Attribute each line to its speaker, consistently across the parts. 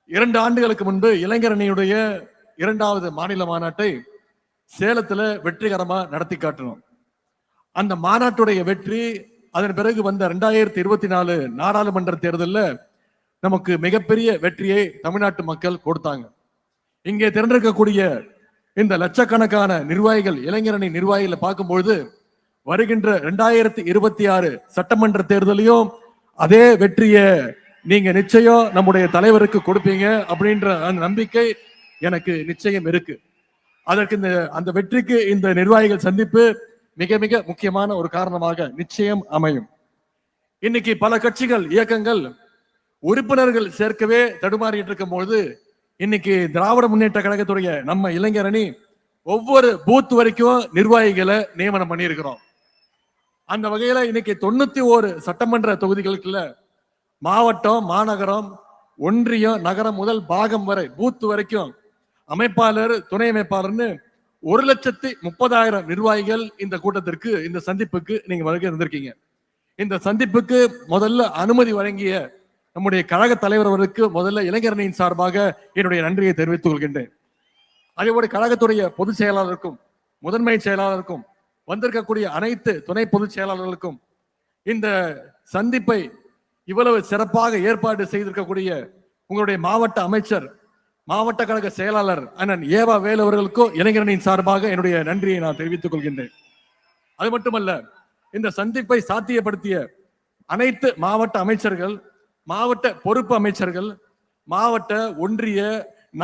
Speaker 1: 2 ஆண்டுகளுக்கு முன்பு இளைஞரணியுடைய 2வது மாநில மாநாட்டை சேலத்துல வெற்றிகரமா நடத்தி காட்டணும். அந்த மாநாட்டுடைய வெற்றி, அதன் பிறகு வந்த 2024 நாடாளுமன்ற தேர்தலில் நமக்கு மிகப்பெரிய வெற்றியை தமிழ்நாட்டு மக்கள் கொடுத்தாங்க. இங்கே திரண்டிருக்கக்கூடிய இந்த லட்சக்கணக்கான நிர்வாகிகள், இளைஞரணி நிர்வாகிகளை பார்க்கும்பொழுது வருகின்ற 2026 சட்டமன்ற தேர்தலையும் அதே வெற்றியை நீங்க நிச்சயம் நம்முடைய தலைவருக்கு கொடுப்பீங்க அப்படின்ற அந்த நம்பிக்கை எனக்கு நிச்சயம் இருக்கு. அதற்கு அந்த வெற்றிக்கு இந்த நிர்வாகிகள் சந்திப்பு மிக மிக முக்கியமான ஒரு காரணமாக நிச்சயம் அமையும். இன்னைக்கு பல கட்சிகள், இயக்கங்கள் உறுப்பினர்கள் சேர்க்கவே தடுமாறிட்டு இருக்கும் பொழுது இன்னைக்கு திராவிட முன்னேற்ற கழகத்துடைய நம்ம இளைஞரணி ஒவ்வொரு பூத் வரைக்கும் நிர்வாகிகளை நியமனம் பண்ணியிருக்கிறோம். அந்த வகையில இன்னைக்கு 91 சட்டமன்ற தொகுதிகளுக்குள்ள மாவட்டம், மாநகரம், ஒன்றியம், நகரம் முதல் பாகம் வரை பூத் வரைக்கும் அமைப்பாளர், துணை அமைப்பாளர்னு 1,30,000 நிர்வாகிகள் இந்த கூட்டத்திற்கு, இந்த சந்திப்புக்கு நீங்க வருகை இருந்திருக்கீங்க. இந்த சந்திப்புக்கு முதல்ல அனுமதி வழங்கிய நம்முடைய கழக தலைவர் அவருக்கு முதல்ல இளைஞரணியின் சார்பாக என்னுடைய நன்றியை தெரிவித்துக் கொள்கின்றேன். அதேபோல கழகத்துடைய பொதுச் செயலாளருக்கும் முதன்மை செயலாளருக்கும் வந்திருக்கக்கூடிய அனைத்து துணை பொதுச் செயலாளர்களுக்கும் இந்த சந்திப்பை இவ்வளவு சிறப்பாக ஏற்பாடு செய்திருக்கக்கூடிய உங்களுடைய மாவட்ட அமைச்சர், மாவட்ட கழக செயலாளர் அண்ணன் ஏவா வேலு அவர்களுக்கும் இளைஞரணியின் சார்பாக என்னுடைய நன்றியை நான் தெரிவித்துக் கொள்கின்றேன். அது மட்டுமல்ல, இந்த சந்திப்பை சாத்தியப்படுத்திய அனைத்து மாவட்ட அமைச்சர்கள், மாவட்ட பொறுப்பு அமைச்சர்கள், மாவட்ட, ஒன்றிய,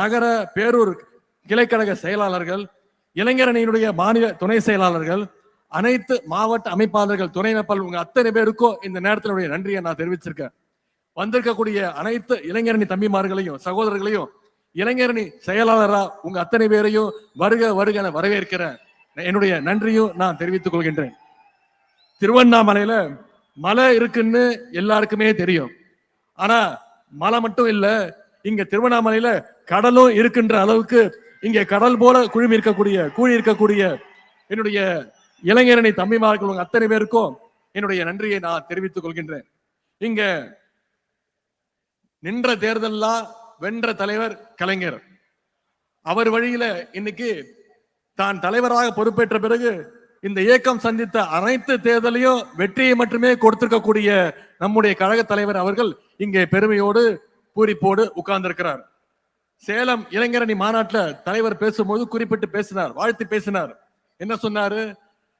Speaker 1: நகர, பேரூர் கிளைக்கழக செயலாளர்கள், இளைஞரணியினுடைய மாநில துணை செயலாளர்கள், அனைத்து மாவட்ட அமைப்பாளர்கள், துணை அமைப்பாளர்கள், உங்க அத்தனை பேருக்கும் இந்த நேரத்தினுடைய நன்றியை நான் தெரிவிச்சிருக்கேன். வந்திருக்கக்கூடிய அனைத்து இளைஞரணி தம்பிமார்களையும் சகோதரர்களையும் இளைஞரணி செயலாளரா உங்க அத்தனை பேரையும் வருக வருக என வரவேற்கிறேன். என்னுடைய நன்றியும் நான் தெரிவித்துக் கொள்கின்றேன். திருவண்ணாமலையில மலை இருக்குன்னு எல்லாருக்குமே தெரியும். ஆனா மலை மட்டும் இல்ல, இங்க திருவண்ணாமலையில கடலும் இருக்கின்ற அளவுக்கு இங்க கடல் போல கூடி இருக்கக்கூடிய என்னுடைய இளைஞரணி தம்பிமார்கள் உங்க அத்தனை பேருக்கும் என்னுடைய நன்றியை நான் தெரிவித்துக் கொள்கின்றேன். இங்க நின்ற தேர்தல்லாம் வென்ற தலைவர் கலைஞர். அவர் வழியில இன்னைக்கு தான் தலைவராக பொறுப்பேற்ற பிறகு இந்த இயக்கம் சந்தித்த அனைத்து தேர்தலையும் வெற்றியை மட்டுமே கொடுத்திருக்கக்கூடிய நம்முடைய கழக தலைவர் அவர்கள் இங்கே பெருமையோடு பூரிப்போடு உட்கார்ந்திருக்கிறார். சேலம் இளைஞரணி மாநாட்டில் தலைவர் பேசும்போது குறிப்பிட்டு பேசினார், வாழ்த்து பேசினார். என்ன சொன்னாரு?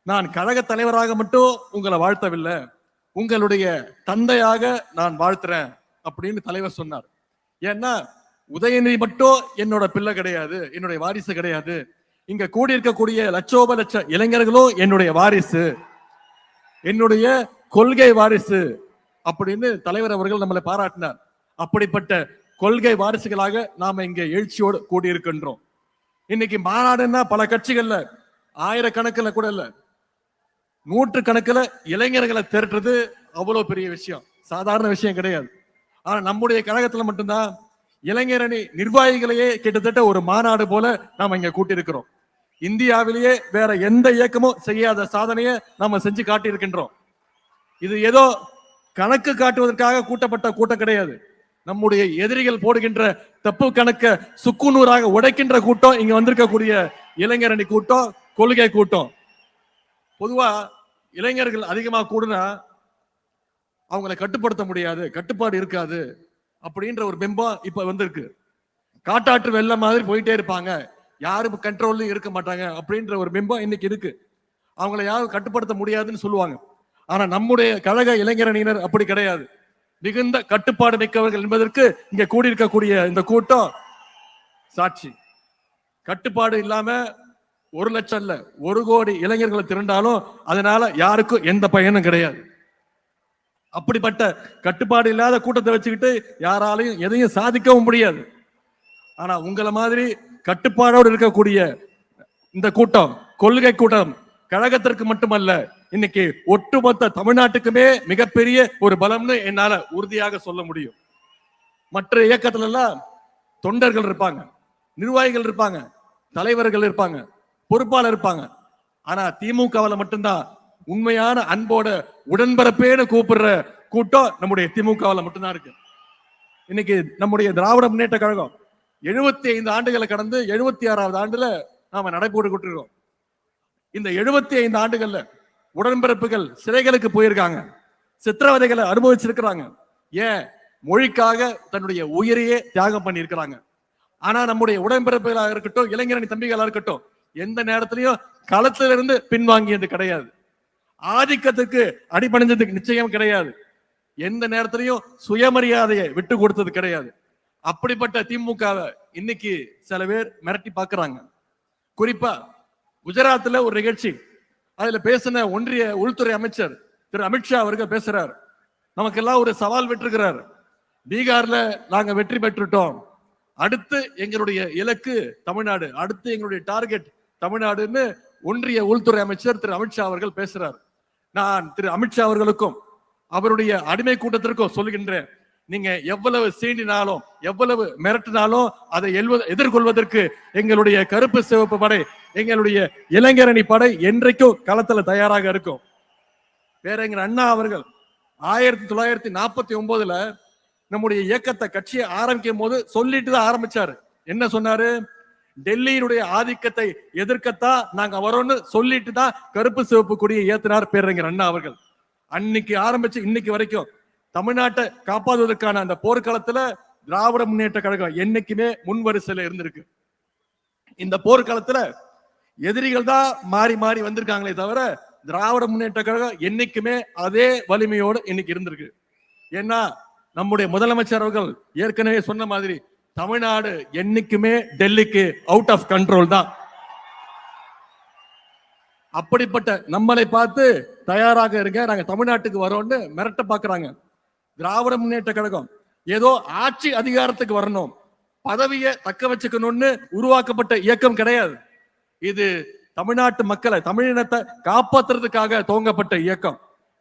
Speaker 1: நான் கழக தலைவராக மட்டும் உங்களை வாழ்த்தவில்லை, உங்களுடைய தந்தையாக நான் வாழ்த்துறேன் அப்படின்னு தலைவர் சொன்னார். ஏன்னா உதயநிதி மட்டும் என்னோட பிள்ளை கிடையாது, என்னுடைய வாரிசு கிடையாது, இங்க கூடியிருக்கக்கூடிய லட்சோப லட்ச இளைஞர்களும் என்னுடைய வாரிசு, என்னுடைய கொள்கை வாரிசு அப்படின்னு தலைவர் அவர்கள் நம்மளை பாராட்டினார். அப்படிப்பட்ட கொள்கை வாரிசுகளாக நாம இங்க எழுச்சியோடு கூடியிருக்கின்றோம். இன்னைக்கு மாநாடுன்னா பல கட்சிகள்ல ஆயிரக்கணக்கில் கூட இல்ல, 100 கணக்கில் இளைஞர்களை திரட்டுறது அவ்வளவு பெரிய விஷயம், சாதாரண விஷயம் கிடையாது. ஆனா நம்முடைய கழகத்துல மட்டும்தான் இளைஞரணி நிர்வாகிகளையே கிட்டத்தட்ட ஒரு மாநாடு போல நாம இங்க கூட்டியிருக்கிறோம். இந்தியாவிலேயே வேற எந்த இயக்கமும் செய்யாத சாதனையை நாம செஞ்சு காட்டியிருக்கின்றோம். இது ஏதோ கணக்கு காட்டுவதற்காக கூட்டப்பட்ட கூட்டம் கிடையாது. நம்முடைய எதிரிகள் போடுகின்ற தப்பு கணக்க சுக்குநூறாக உடைக்கின்ற கூட்டம் இங்க வந்திருக்கக்கூடிய இளைஞரணி கூட்டம், கொள்கை கூட்டம். பொதுவா இளைஞர்கள் அதிகமா கூடுனா அவங்களை கட்டுப்படுத்த முடியாது, கட்டுப்பாடு இருக்காது அப்படின்ற ஒரு பிம்பம் இப்ப வந்திருக்கு. காட்டாற்று வெள்ளம் மாதிரி போயிட்டே இருப்பாங்க, யாரும் கண்ட்ரோல்லையும் இருக்க மாட்டாங்க அப்படின்ற ஒரு பிம்பம் இன்னைக்கு இருக்கு. அவங்களை யாரும் கட்டுப்படுத்த முடியாதுன்னு சொல்லுவாங்க. ஆனா நம்முடைய கழக இளைஞரணியினர் அப்படி கிடையாது, மிகுந்த கட்டுப்பாடு மிக்கவர்கள் என்பதற்கு இங்க கூடியிருக்கக்கூடிய இந்த கூட்டம் சாட்சி. கட்டுப்பாடு இல்லாம 1 லட்சம் இல்ல 1 கோடி இளைஞர்களை திரண்டாலும் அதனால யாருக்கும் எந்த பயனும் கிடையாது. அப்படிப்பட்ட கட்டுப்பாடு இல்லாத கூட்டத்தை வச்சுக்கிட்டு யாராலையும் எதையும் சாதிக்கவும் முடியாது. ஆனா உங்களை மாதிரி கட்டுப்பாடோடு இருக்கக்கூடிய இந்த கூட்டம், கொள்கை கூட்டம், கழகத்திற்கு மட்டுமல்ல இன்னைக்கு ஒட்டுமொத்த தமிழ்நாட்டுக்குமே மிகப்பெரிய ஒரு பலம்னு என்னால உறுதியாக சொல்ல முடியும். மற்ற இயக்கத்துல எல்லாம் தொண்டர்கள் இருப்பாங்க, நிர்வாகிகள் இருப்பாங்க, தலைவர்கள் இருப்பாங்க, பொறுப்பாளர் இருப்பாங்க. ஆனா திமுகவில் மட்டும்தான் உண்மையான அன்போட உடன்பரப்பேன்னு கூப்பிடுற கூட்டம் நம்முடைய திமுகவில் மட்டும்தான் இருக்கு. இன்னைக்கு நம்முடைய திராவிட முன்னேற்ற கழகம் 75 ஆண்டுகளை கடந்து 76வது ஆண்டுல நாம நடைபோட்டு இருக்கோம். இந்த 75 ஆண்டுகள்ல உடன்பிறப்புகள் சிறைகளுக்கு போயிருக்காங்க, சித்திரவதைகளை அனுபவிச்சிருக்கிறாங்க, ஏன் மொழிக்காக தன்னுடைய உயிரையே தியாகம் பண்ணி இருக்கிறாங்க. ஆனா நம்முடைய உடன்பிறப்புகளாக இருக்கட்டும், இளைஞரணி தம்பிகளா இருக்கட்டும், எந்த நேரத்திலையும் களத்திலிருந்து பின்வாங்கியது கிடையாது, ஆதிக்கத்துக்கு அடிபணிஞ்சதுக்கு நிச்சயம் கிடையாது, எந்த நேரத்திலையும் சுயமரியாதையை விட்டு கொடுத்தது கிடையாது. அப்படிப்பட்ட திமுகவை இன்னைக்கு சில பேர் மிரட்டி பார்க்கறாங்க. குறிப்பா குஜராத்ல ஒரு நிகழ்ச்சி, அதுல பேசின ஒன்றிய உள்துறை அமைச்சர் திரு அமித்ஷா அவர்கள் பேசுறார், நமக்கெல்லாம் ஒரு சவால் விட்டுருக்கிறார், பீகார்ல நாங்க வெற்றி பெற்றுட்டோம், அடுத்து எங்களுடைய இலக்கு தமிழ்நாடு, அடுத்து எங்களுடைய டார்கெட் தமிழ்நாடுன்னு ஒன்றிய உள்துறை அமைச்சர் திரு அமித்ஷா அவர்கள் பேசுறார். நான் திரு அமித்ஷா அவர்களுக்கும் அவருடைய அடிமை கூட்டத்திற்கும் சொல்லுகின்றேன், நீங்க எவ்வளவு சீண்டினாலும் எவ்வளவு மிரட்டினாலும் அதை எதிர்கொள்வதற்கு எங்களுடைய கருப்பு சிவப்பு படை, எங்களுடைய இளைஞரணி படை என்றைக்கும் களத்துல தயாராக இருக்கும். பேரறிஞர் அண்ணா அவர்கள் 1949ல நம்முடைய இயக்கத்தை கட்சியை ஆரம்பிக்கும் போது சொல்லிட்டு தான் ஆரம்பிச்சாரு. என்ன சொன்னாரு? டெல்லியினுடைய ஆதிக்கத்தை எதிர்க்கத்தான் நாங்க வரோம்னு சொல்லிட்டு தான் கருப்பு சிவப்பு கொடியை ஏத்தினார் பேரறிஞர் அண்ணா அவர்கள். அன்னைக்கு ஆரம்பிச்சு இன்னைக்கு வரைக்கும் தமிழ்நாட்டை காப்பாற்றுவதற்கான அந்த போர்க்களத்துல திராவிட முன்னேற்ற கழகம் என்னைக்குமே முன்வரிசையில இருந்திருக்கு. இந்த போர்க்களத்துல எதிரிகள் தான் மாறி மாறி வந்திருக்காங்களே தவிர திராவிட முன்னேற்ற கழகம் என்னைக்குமே அதே வலிமையோடு இன்னைக்கு இருந்திருக்கு. ஏன்னா நம்முடைய முதலமைச்சர் அவர்கள் ஏற்கனவே சொன்ன மாதிரி தமிழ்நாடு என்னைக்குமே டெல்லிக்கு அவுட் ஆஃப் கண்ட்ரோல் தான். அப்படிப்பட்ட நம்மளை பார்த்து தயாராக இருங்க, நாங்க தமிழ்நாட்டுக்கு வரோம்னு மிரட்ட பாக்குறாங்க. திராவிட முன்னேற்ற கழகம் ஏதோ ஆட்சி அதிகாரத்துக்கு வரணும், பதவியை தக்க வச்சுக்கணும்னு உருவாக்கப்பட்ட இயக்கம் கிடையாது. இது தமிழ்நாட்டு மக்களை, தமிழினத்தை காப்பாற்றுறதுக்காக துவங்கப்பட்ட இயக்கம்.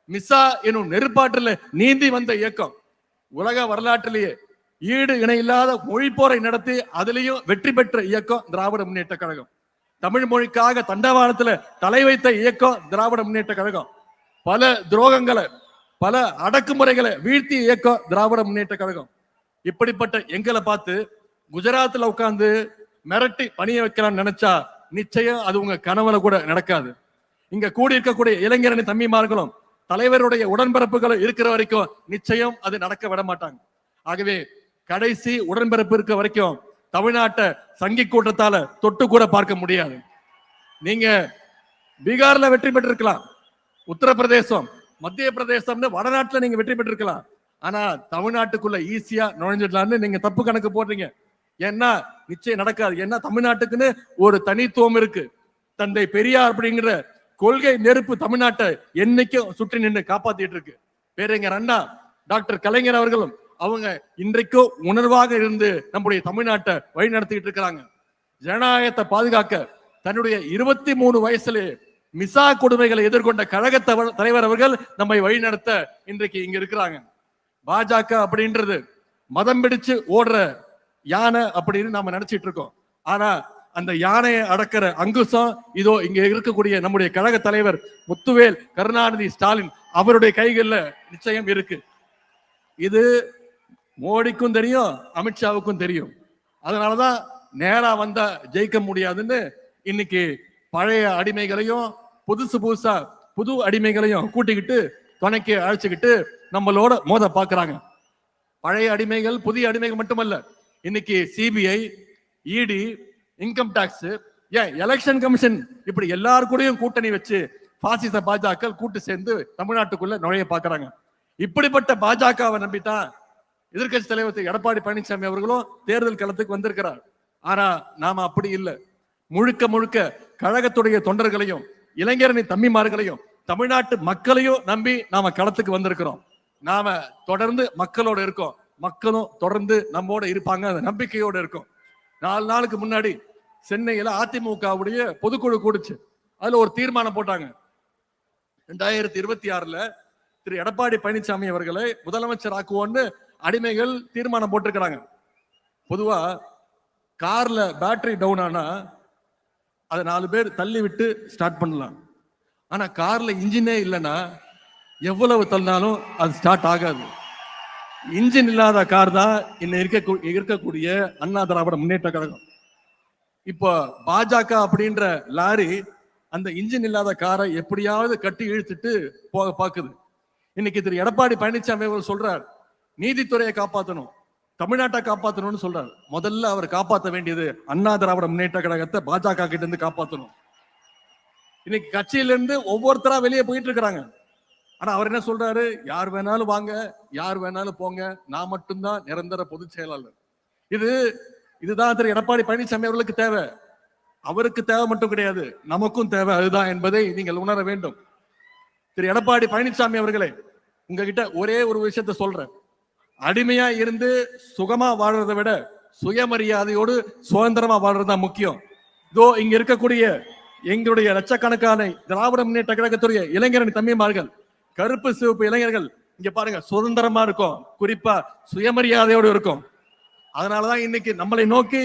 Speaker 1: மிசா எனும் நெருப்பாற்றில நீந்தி வந்த இயக்கம். உலக வரலாற்றிலேயே ஈடு இணையில்லாத மொழி போரை நடத்தி அதிலையும் வெற்றி பெற்ற இயக்கம் திராவிட முன்னேற்ற கழகம். தமிழ் மொழிக்காக தண்டவாளத்துல தலை வைத்த இயக்கம் திராவிட முன்னேற்ற கழகம். பல துரோகங்களை, பல அடக்குமுறைகளை வீழ்த்திய இயக்கம் திராவிட முன்னேற்ற கழகம். இப்படிப்பட்ட எங்களை பார்த்து குஜராத்ல உட்கார்ந்து மிரட்டி பணிய வைக்கலாம்னு நினைச்சா நிச்சயம் அது உங்க கனவுல கூட நடக்காது. இங்க கூடி இருக்கக்கூடிய இளைஞரணி தம்பிமார்களும் தலைவருடைய உடன்பிறப்புகளும் இருக்கிற வரைக்கும் நிச்சயம் அது நடக்க விட மாட்டாங்க. ஆகவே கடைசி உடன்பிறப்பு இருக்க வரைக்கும் தமிழ்நாட்டை சங்கி கூட்டத்தால தொட்டு கூட பார்க்க முடியாது. நீங்க பீகார்ல வெற்றி பெற்றிருக்கலாம், உத்தரப்பிரதேசம், மத்திய பிரதேசம்னு வடநாட்டுல நீங்க வெற்றி பெற்றிருக்கலாம், ஆனா தமிழ்நாட்டுக்குள்ள ஈஸியா நுழைஞ்சிடலாம்னு நீங்க தப்பு கணக்கு போடுறீங்க. ஏன்னா நிச்சயம் நடக்காது. ஏன்னா தமிழ்நாட்டுக்குன்னு ஒரு தனித்துவம் இருக்கு. தந்தை பெரியார் அப்படிங்கிற கொள்கை நெருப்பு தமிழ்நாட்டை என்னைக்கும் சுற்றி நின்று காப்பாத்திட்டு இருக்கு. பேரறிஞர் அண்ணா, டாக்டர் கலைஞர் அவர்களும் அவங்க இன்றைக்கும் உணர்வாக இருந்து நம்முடைய தமிழ்நாட்டை வழி நடத்திட்டு இருக்கிறாங்க. ஜனநாயகத்தை பாதுகாக்க தன்னுடைய 23 வயசுல மிசா கொடுமைகளை எதிர்கொண்ட கழக தலைவர் அவர்கள் நம்மை வழி நடத்த இன்றைக்கு இங்க இருக்கிறாங்க. பாஜக அப்படின்றது மதம் பிடிச்சு ஓடுற யானை அப்படின்னு நாம நினைச்சிட்டு இருக்கோம். ஆனா அந்த யானையை அடக்கிற அங்குசம் இதோ இங்க இருக்கக்கூடிய நம்முடைய கழக தலைவர் முத்துவேல் கருணாநிதி ஸ்டாலின் அவருடைய கைகள்ல நிச்சயம் இருக்கு. இது மோடிக்கும் தெரியும், அமித்ஷாவுக்கும் தெரியும். அதனாலதான் நேரா வந்தா ஜெயிக்க முடியாதுன்னு இன்னைக்கு பழைய அடிமைகளையும் புதுசா புது அடிமைகளையும் கூட்டிக்கிட்டு துணைக்கு அழைச்சுக்கிட்டு நம்மளோட மோத பாக்குறாங்க. பழைய அடிமைகள் புதிய அடிமைகள் மட்டுமல்ல, இன்னைக்கு சிபிஐ, இடி, இன்கம் டாக்ஸ், ஏன் எலெக்ஷன் கமிஷன், இப்படி எல்லாரு கூடயும் கூட்டணி வச்சு பாசிச பாஜக கூட்டு சேர்ந்து தமிழ்நாட்டுக்குள்ள நுழைய பாக்குறாங்க. இப்படிப்பட்ட பாஜகவை நம்பித்தான் எதிர்கட்சி தலைவர் எடப்பாடி பழனிசாமி அவர்களும் தேர்தல் களத்துக்கு வந்திருக்கிறார். ஆனா நாம அப்படி இல்லை. முழுக்க முழுக்க கழகத்துடைய தொண்டர்களையும் இளைஞரணி தம்பிமார்களையும் தமிழ்நாட்டு மக்களையும் நம்பி நாம களத்துக்கு வந்திருக்கிறோம். நாம தொடர்ந்து மக்களோட இருக்கோம், மக்களும் தொடர்ந்து நம்மோட இருப்பாங்க, அந்த நம்பிக்கையோட இருக்கும். 4 நாளுக்கு முன்னாடி சென்னையில அதிமுகவுடைய பொதுக்குழு கூடுச்சு. அதுல ஒரு தீர்மானம் போட்டாங்க. 2026ல திரு எடப்பாடி பழனிசாமி அவர்களை முதலமைச்சர் ஆக்குவோன்னு அடிமைகள் தீர்மானம் போட்டிருக்கிறாங்க. பொதுவா கார்ல பேட்டரி டவுன் ஆனா அதை 4 பேர் தள்ளி விட்டு ஸ்டார்ட் பண்ணலாம். ஆனா கார்ல இன்ஜினே இல்லைன்னா எவ்வளவு தள்ளினாலும் அது ஸ்டார்ட் ஆகாது. இன்ஜின் இல்லாத கார் தான் இருக்கக்கூடிய அண்ணா திராவிட முன்னேற்ற கழகம். இப்போ பாஜக அப்படின்ற லாரி அந்த இன்ஜின் இல்லாத காரை எப்படியாவது கட்டி இழுத்துட்டு போக பாக்குது. இன்னைக்கு திரு எடப்பாடி பழனிசாமி அவர் சொல்றார், நீதித்துறையை காப்பாற்றணும், தமிழ்நாட்டை காப்பாற்றணும்னு சொல்றாரு. முதல்ல அவர் காப்பாற்ற வேண்டியது அண்ணா திராவிட முன்னேற்ற கழகத்தை பாஜக கிட்ட இருந்து காப்பாற்றணும். இன்னைக்கு கட்சியில இருந்து ஒவ்வொருத்தரா வெளியே போயிட்டு இருக்கிறாங்க. ஆனா அவர் என்ன சொல்றாரு, யார் வேணாலும் வாங்க, யார் வேணாலும் போங்க, நான் மட்டும்தான் நிரந்தர பொதுச் செயலாளர். இதுதான் திரு எடப்பாடி பழனிசாமி அவர்களுக்கு தேவை. அவருக்கு தேவை மட்டும் கிடையாது, நமக்கும் தேவை அதுதான் என்பதை நீங்கள் உணர வேண்டும். திரு எடப்பாடி பழனிசாமி அவர்களே, உங்ககிட்ட ஒரே ஒரு விஷயத்த சொல்றேன். அடிமையா இருந்து சுகமா வாழ்றதை விட சுயமரியாதையோடு சுதந்திரமா வாழ்றதுதான் முக்கியம். இதோ இங்க இருக்கக்கூடிய எங்களுடைய லட்சக்கணக்கான திராவிட முன்னேற்ற கழகத்துடைய இளைஞரணி தம்பிமார்கள், கருப்பு சிவப்பு இளைஞர்கள் இங்க பாருங்க, சுதந்திரமா இருக்கும், குறிப்பா சுயமரியாதையோடு இருக்கும். அதனாலதான் இன்னைக்கு நம்மளை நோக்கி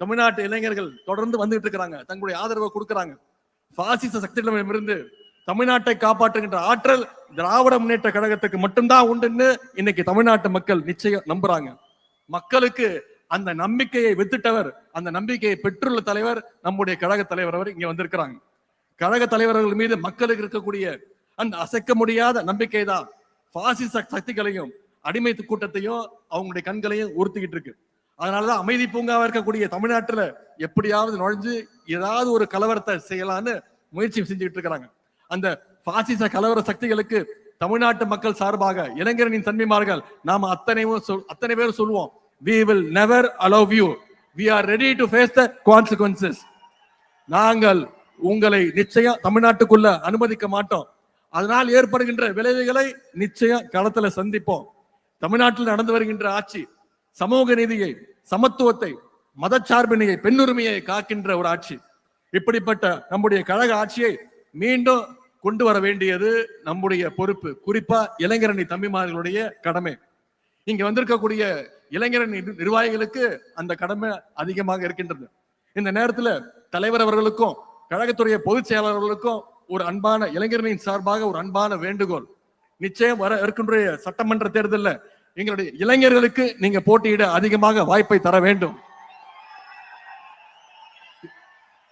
Speaker 1: தமிழ்நாட்டு இளைஞர்கள் தொடர்ந்து வந்துட்டு இருக்கிறாங்க, தங்களுடைய ஆதரவை கொடுக்கிறாங்க. பாசிச சக்திகளிடமிருந்து தமிழ்நாட்டை காப்பாற்றுகின்ற ஆற்றல் திராவிட முன்னேற்ற கழகத்துக்கு மட்டும்தான் உண்டுன்னு இன்னைக்கு தமிழ்நாட்டு மக்கள் நிச்சயம் நம்புறாங்க. மக்களுக்கு அந்த நம்பிக்கையை வித்துட்டவர், அந்த நம்பிக்கையை பெற்றுள்ள தலைவர் நம்முடைய கழக தலைவர் அவர் இங்க வந்திருக்கிறாங்க. கழக தலைவர்கள் மீது மக்களுக்கு இருக்கக்கூடிய அந்த அசைக்க முடியாத நம்பிக்கை தான் பாசிச சக்திகளையும் அடிமை கூட்டத்தையும் அவங்களுடைய கண்களையும் உறுத்திக்கிட்டு இருக்கு. அதனாலதான் அமைதி பூங்காவா இருக்கக்கூடிய தமிழ்நாட்டுல எப்படியாவது நுழைஞ்சு ஏதாவது ஒரு கலவரத்தை செய்யலான்னு முயற்சி செஞ்சுக்கிட்டு இருக்கிறாங்க. அந்த பாசிச கலவர சக்திகளுக்கு தமிழ்நாட்டு மக்கள் சார்பாக இளைஞரின் தன்மைமார்கள் நாம அத்தனை பேர் சொல்லுவோம், we will never allow you, we are ready to face the consequences. நாங்கள் உங்களை நிச்சயம் தமிழ்நாட்டுக்குள்ள அனுமதிக்க மாட்டோம். அதனால் ஏற்படுகின்ற விளைவுகளை நிச்சயம் களத்துல சந்திப்போம். தமிழ்நாட்டில் நடந்து வருகின்ற ஆட்சி சமூக நீதியை, சமத்துவத்தை, மதச்சார்பினையை, பெண்ணுரிமையை காக்கின்ற ஒரு ஆட்சி. இப்படிப்பட்ட நம்முடைய கழக ஆட்சியை மீண்டும் கொண்டு வர வேண்டியது நம்முடைய பொறுப்பு, குறிப்பா இளைஞரணி தம்பிமார்களுடைய கடமை. இங்க வந்திருக்கக்கூடிய இளைஞரணி நிர்வாகிகளுக்கு அந்த கடமை அதிகமாக இருக்கின்றது. இந்த நேரத்துல தலைவர் அவர்களுக்கும் கழகத்துடைய பொதுச் செயலாளர்களுக்கும் ஒரு அன்பான இளைஞர்களின் சார்பாக ஒரு அன்பான வேண்டுகோள். நிச்சயம் வர இருக்கின்ற சட்டமன்ற தேர்தலில் எங்களுடைய இளைஞர்களுக்கு நீங்க போட்டியிட அதிகமாக வாய்ப்பை தர வேண்டும்.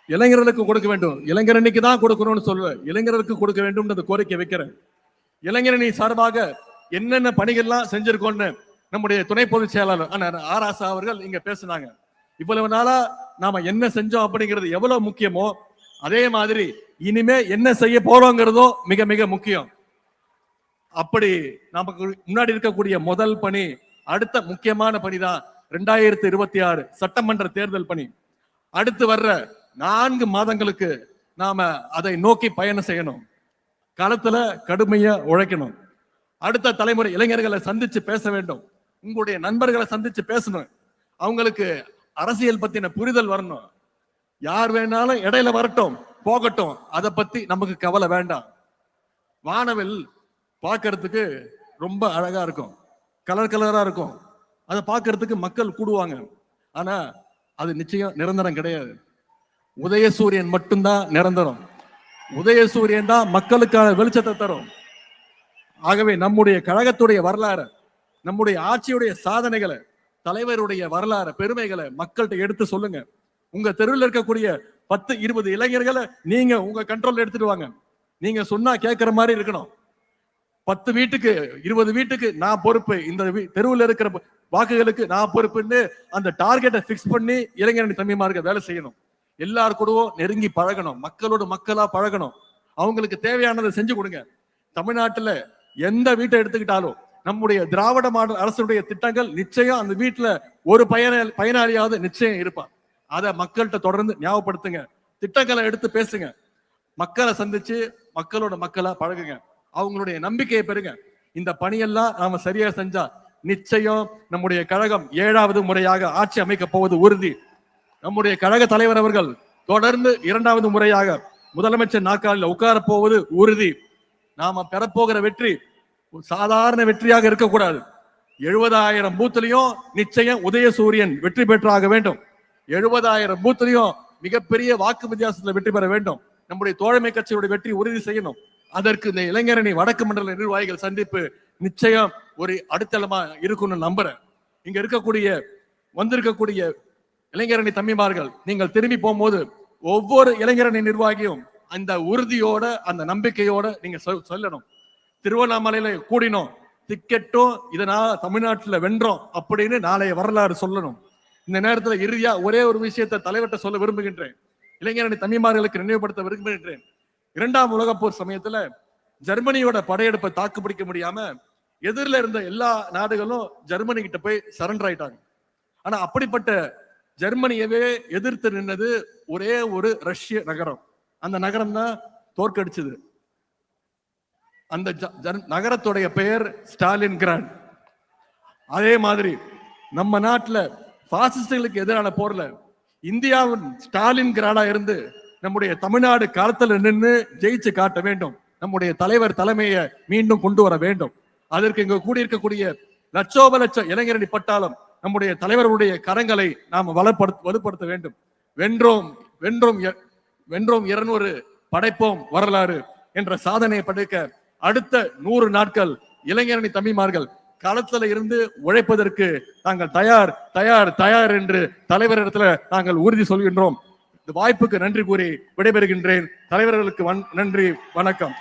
Speaker 1: இளைஞர்களுக்கு கொடுக்க வேண்டும், இளைஞரணிக்கு தான் கொடுக்கணும்னு சொல்லுவேன், இளைஞர்களுக்கு கொடுக்க வேண்டும் கோரிக்கை வைக்கிறேன். இளைஞரணி சார்பாக என்னென்ன பணிகள்லாம் செஞ்சிருக்கோம்னு நம்முடைய துணை பொதுச் செயலாளர் ஆர் ஆசா அவர்கள் இங்க பேசினாங்க. இவ்வளவு நாளா நாம என்ன செஞ்சோம் அப்படிங்கிறது எவ்வளவு முக்கியமோ அதே மாதிரி இனிமே என்ன செய்ய போறோங்கிறதும் மிக மிக முக்கியம். அப்படி நமக்கு முன்னாடி இருக்கக்கூடிய முதல் பணி, அடுத்த முக்கியமான பணி தான் 2026 சட்டமன்ற தேர்தல் பணி. அடுத்து வர்ற 4 மாதங்களுக்கு நாம அதை நோக்கி பயணம் செய்யணும். களத்துல கடுமையா உழைக்கணும். அடுத்த தலைமுறை இளைஞர்களை சந்திச்சு பேச வேண்டும். உங்களுடைய நண்பர்களை சந்திச்சு பேசணும். அவங்களுக்கு அரசியல் பத்தின புரிதல் வரணும். யார் வேணாலும் இடையில வரட்டும் போகட்டும், அதை பத்தி நமக்கு கவலை வேண்டாம். வானவில் பார்க்கறதுக்கு ரொம்ப அழகா இருக்கும், கலர் கலரா இருக்கும், அதை பார்க்கறதுக்கு மக்கள் கூடுவாங்க. ஆனா அது நிச்சயம் நிரந்தரம் கிடையாது. உதயசூரியன் மட்டும்தான் நிரந்தரம். உதயசூரியன் தான் மக்களுக்கான வெளிச்சத்தை தரும். ஆகவே நம்முடைய கழகத்துடைய வரலாறு, நம்முடைய ஆட்சியுடைய சாதனைகளை, தலைவருடைய வரலாறு, பெருமைகளை மக்கள்கிட்ட எடுத்து சொல்லுங்க. உங்க தெருவில் இருக்கக்கூடிய 10-20 இளைஞர்களை நீங்க உங்க கண்ட்ரோல் எடுத்துட்டு வாங்க. நீங்க சொன்னா கேட்கிற மாதிரி இருக்கணும். 10 வீட்டுக்கு 20 வீட்டுக்கு நான் பொறுப்பு, இந்த தெருவில் இருக்கிற வாக்குகளுக்கு நான் பொறுப்புன்னு அந்த டார்கெட்டை பிக்ஸ் பண்ணி இளைஞரணி தம்பிமார்கள் வேலை செய்யணும். எல்லாரு கூடவும் நெருங்கி பழகணும், மக்களோட மக்களா பழகணும். அவங்களுக்கு தேவையானதை செஞ்சு கொடுங்க. தமிழ்நாட்டுல எந்த வீட்டை எடுத்துக்கிட்டாலும் நம்முடைய திராவிட மாடல் அரசுடைய திட்டங்கள் நிச்சயம் அந்த வீட்டுல ஒரு பயனாளியாவது நிச்சயம் இருப்பான். அதை மக்கள்கிட்ட தொடர்ந்து ஞாபகப்படுத்துங்க. திட்டங்களை எடுத்து பேசுங்க. மக்களை சந்திச்சு மக்களோட மக்களா பழகுங்க. அவங்களுடைய நம்பிக்கையை பெறுங்க. இந்த பணியெல்லாம் நாம சரியா செஞ்சா நிச்சயம் நம்முடைய கழகம் 7வது முறையாக ஆட்சி அமைக்க போவது உறுதி. நம்முடைய கழக தலைவர் அவர்கள் தொடர்ந்து 2வது முறையாக முதலமைச்சர் நாற்காலில் உட்கார போவது உறுதி. நாம பெறப்போகிற வெற்றி சாதாரண வெற்றியாக இருக்கக்கூடாது. 70,000 பூத்துலையும் நிச்சயம் உதயசூரியன் வெற்றி பெற்றாக வேண்டும். 70,000 பூத்துலையும் மிகப்பெரிய வாக்கு வித்தியாசத்துல வெற்றி பெற வேண்டும். நம்முடைய தோழமை கட்சியுடைய வெற்றி உறுதி செய்யணும். அதற்கு இந்த இளைஞரணி வடக்கு மண்டல நிர்வாகிகள் சந்திப்பு நிச்சயம் ஒரு அடித்தளமா இருக்கும்னு நம்புறேன். இங்க வந்திருக்கக்கூடிய இளைஞரணி தம்பிமார்கள், நீங்கள் திரும்பி போகும்போது ஒவ்வொரு இளைஞரணி நிர்வாகியும் அந்த உறுதியோட அந்த நம்பிக்கையோட நீங்க சொல்லணும். திருவண்ணாமலையில கூடினோம், டிக்கெட்டும் இதனால தமிழ்நாட்டுல வென்றோம் அப்படின்னு நாளைய வரலாறு சொல்லணும். இந்த நேரத்துல இறுதியா ஒரே ஒரு விஷயத்தை தலைவர்கிட்ட சொல்ல விரும்புகின்றேன். இளைஞரணி தம்பிமார்களுக்கு நினைவுபடுத்த விரும்புகின்றேன். 2ஆம் உலகப் போர் சமயத்துல ஜெர்மனியோட படையெடுப்பை தாக்கு பிடிக்க முடியாம எதிரில இருந்த எல்லா நாடுகளும் ஜெர்மனி கிட்ட போய் சரண்டர் ஆயிட்டாங்க. ஆனா அப்படிப்பட்ட ஜெர்மனியவே எதிர்த்து நின்னது ஒரே ஒரு ரஷ்ய நகரம். அந்த நகரம் தான் தோற்கடிச்சது. அந்த நகரத்துடைய பெயர் ஸ்டாலின் கிராட். அதே மாதிரி நம்ம நாட்டுல பாசிஸ்டுகளுக்கு எதிரான போர்ல இந்தியாவின் ஸ்டாலின் கிராடா இருந்து நம்முடைய தமிழ்நாடு காலத்துல நின்று ஜெயிச்சு காட்ட வேண்டும். நம்முடைய தலைவர் தலைமையை மீண்டும் கொண்டு வர வேண்டும். அதற்கு இங்க கூடியிருக்கக்கூடிய லட்சோப லட்சம் இளைஞரணி பட்டாளம் நம்முடைய தலைவர்களுடைய கரங்களை நாம் வலுப்படுத்த வேண்டும். வென்றோம் வென்றோம் வென்றோம் 200 படைப்போம் வரலாறு என்ற சாதனையை படைக்க அடுத்த 100 நாட்கள் இளைஞரணி தம்பிமார்கள் களத்துல இருந்து உழைப்பதற்கு நாங்கள் தயார் தயார் தயார் என்று தலைவரிடத்துல நாங்கள் உறுதி சொல்கின்றோம். இந்த வாய்ப்புக்கு நன்றி கூறி விடைபெறுகின்றேன். தலைவர்களுக்கு நன்றி, வணக்கம்.